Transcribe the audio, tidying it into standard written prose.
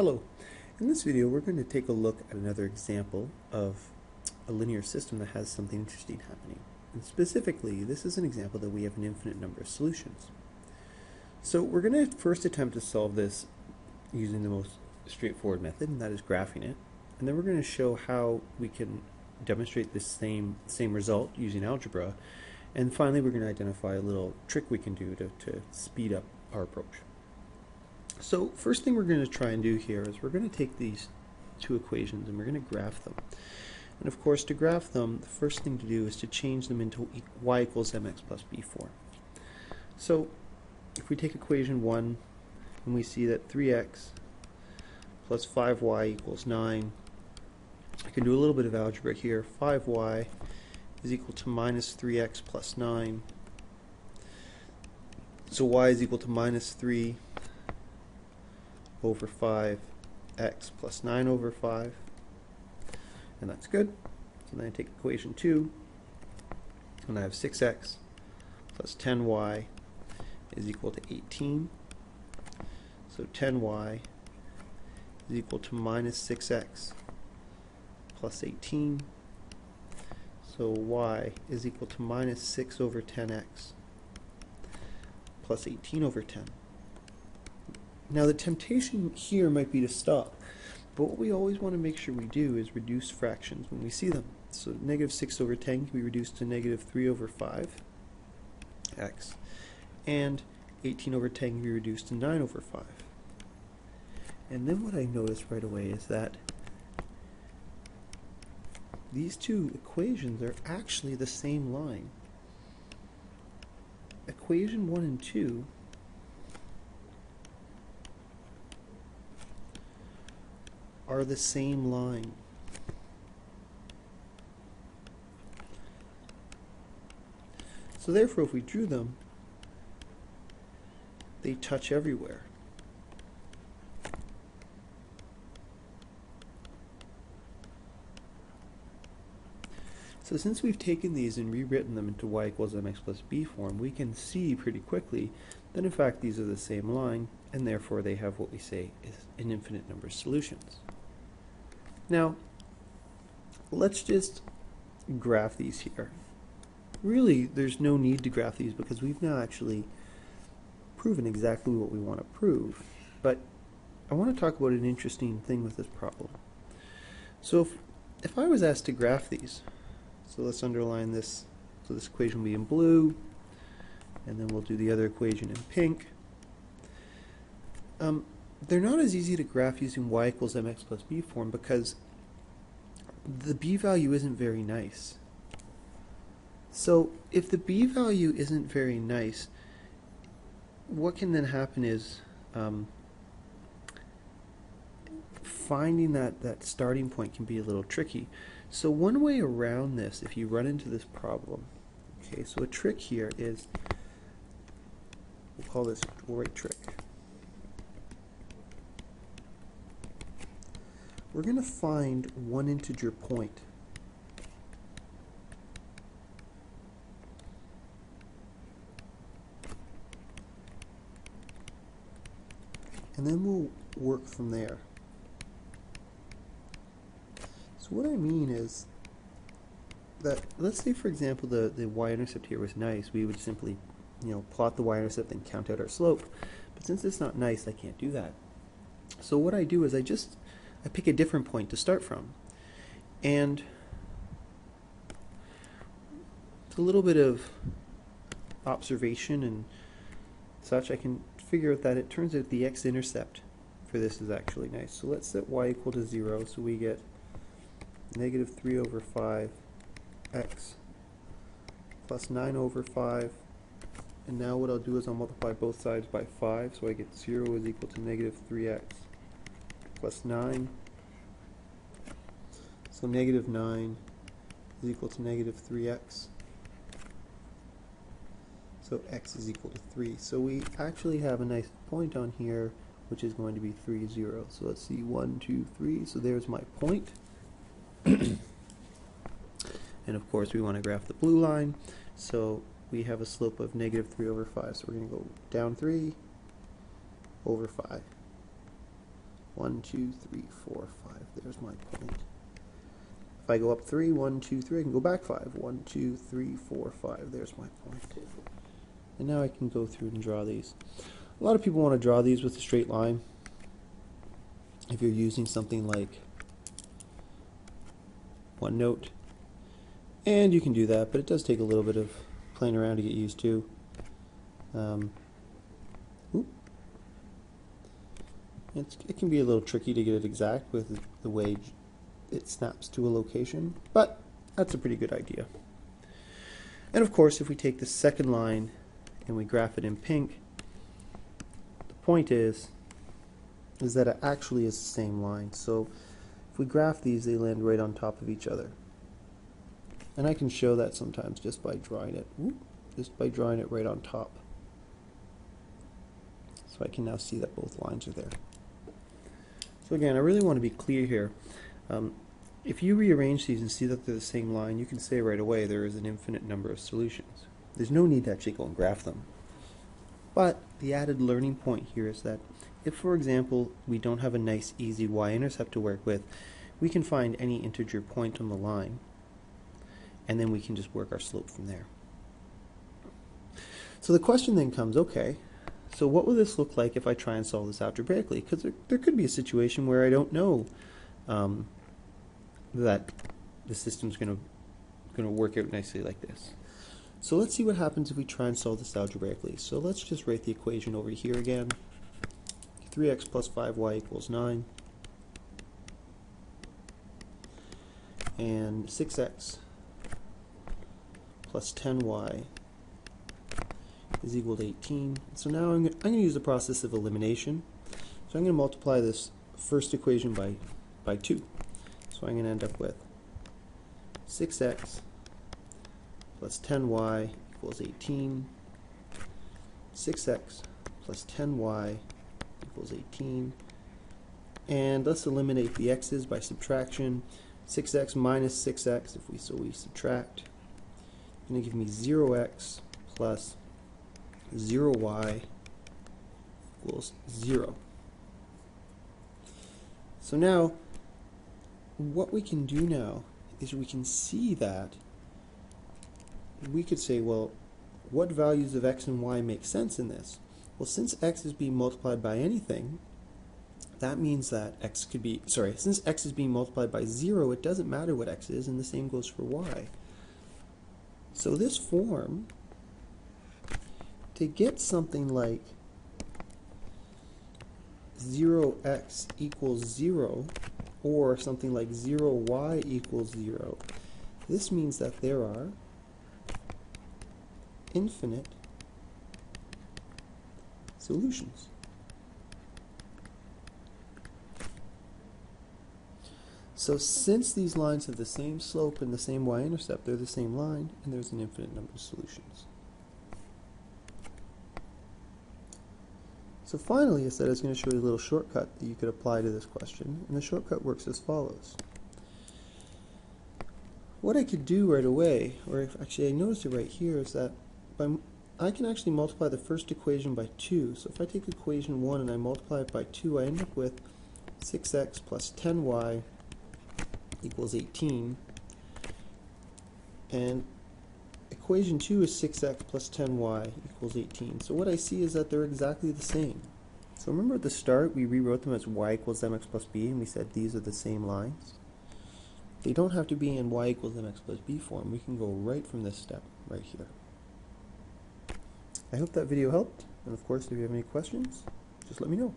Hello. In this video we're going to take a look at another example of a linear system that has something interesting happening. And specifically, this is an example that we have an infinite number of solutions. So we're going to first attempt to solve this using the most straightforward method, and that is graphing it. And then we're going to show how we can demonstrate this same result using algebra. And finally we're going to identify a little trick we can do to speed up our approach. So first thing we're going to try and do here is we're going to take these two equations and we're going to graph them. And of course, to graph them, the first thing to do is to change them into y equals mx plus b form. So if we take equation 1 and we see that 3x plus 5y equals 9, I can do a little bit of algebra here. 5y is equal to minus 3x plus 9. So y is equal to minus 3 over 5x plus 9 over 5, and that's good. So then I take equation 2 and I have 6x plus 10y is equal to 18. So 10y is equal to minus 6x plus 18. So y is equal to minus 6 over 10x plus 18 over 10. Now the temptation here might be to stop, but what we always want to make sure we do is reduce fractions when we see them. So negative 6 over 10 can be reduced to negative 3 over 5x, and 18 over 10 can be reduced to 9 over 5. And then what I notice right away is that these two equations are actually the same line. Equation 1 and 2 are the same line. So therefore, if we drew them, they touch everywhere. So since we've taken these and rewritten them into y equals mx plus b form, we can see pretty quickly that in fact these are the same line, and therefore they have what we say is an infinite number of solutions. Now, let's just graph these here. Really, there's no need to graph these because we've now actually proven exactly what we want to prove. But I want to talk about an interesting thing with this problem. So if I was asked to graph these, so let's underline this, so this equation will be in blue, and then we'll do the other equation in pink. They're not as easy to graph using y equals mx plus b form because the b value isn't very nice. So if the b value isn't very nice, what can then happen is finding that starting point can be a little tricky. So one way around this, if you run into this problem, okay, so a trick here is, we'll call this right trick. We're going to find one integer point. And then we'll work from there. So what I mean is that, let's say for example the y-intercept here was nice, we would simply plot the y-intercept and count out our slope. But since it's not nice, I can't do that. So what I do is I pick a different point to start from, and with a little bit of observation and such, I can figure out that it turns out the x-intercept for this is actually nice. So let's set y equal to 0, so we get negative 3 over 5x plus 9 over 5, and now what I'll do is I'll multiply both sides by 5, so I get 0 is equal to negative 3x plus 9. So negative 9 is equal to negative 3x. So x is equal to 3. So we actually have a nice point on here, which is going to be 3, 0. So let's see, 1, 2, 3. So there's my point. And of course we want to graph the blue line. So we have a slope of negative 3 over 5. So we're going to go down 3 over 5. 1, 2, 3, 4, 5. There's my point. If I go up 3, 1, 2, 3, I can go back 5. 1, 2, 3, 4, 5. There's my point. And now I can go through and draw these. A lot of people want to draw these with a straight line. If you're using something like OneNote, and you can do that, but it does take a little bit of playing around to get used to. It can be a little tricky to get it exact with the way it snaps to a location, but that's a pretty good idea. And of course, if we take the second line and we graph it in pink, the point is that it actually is the same line. So if we graph these, they land right on top of each other. And I can show that sometimes just by drawing it. Right on top. So I can now see that both lines are there. So again, I really want to be clear here. If you rearrange these and see that they're the same line, you can say right away there is an infinite number of solutions. There's no need to actually go and graph them. But the added learning point here is that if, for example, we don't have a nice easy y-intercept to work with, we can find any integer point on the line, and then we can just work our slope from there. So the question then comes, okay, so what will this look like if I try and solve this algebraically? Because there could be a situation where I don't know that the system's going to work out nicely like this. So let's see what happens if we try and solve this algebraically. So let's just write the equation over here again. 3x plus 5y equals 9. And 6x plus 10y is equal to 18. So now I'm going to use the process of elimination. So I'm going to multiply this first equation by 2. So I'm going to end up with 6x plus 10y equals 18. 6x plus 10y equals 18. And let's eliminate the x's by subtraction. 6x minus 6x, if we subtract, it's going to give me 0x plus 0y equals 0. So now, what we can do now is we can see that we could say, well, what values of x and y make sense in this? Well, since x is being multiplied by anything, that means that since x is being multiplied by 0, it doesn't matter what x is, and the same goes for y. So this form, to get something like 0x equals 0, or something like 0y equals 0, this means that there are infinite solutions. So since these lines have the same slope and the same y-intercept, they're the same line, and there's an infinite number of solutions. So finally, I said I was going to show you a little shortcut that you could apply to this question, and the shortcut works as follows. What I could do right away, or actually I noticed it right here, is that I can actually multiply the first equation by 2. So if I take equation 1 and I multiply it by 2, I end up with 6x plus 10y equals 18. And equation 2 is 6x plus 10y equals 18. So what I see is that they're exactly the same. So remember at the start we rewrote them as y equals mx plus b, and we said these are the same lines. They don't have to be in y equals mx plus b form. We can go right from this step right here. I hope that video helped, and of course if you have any questions, just let me know.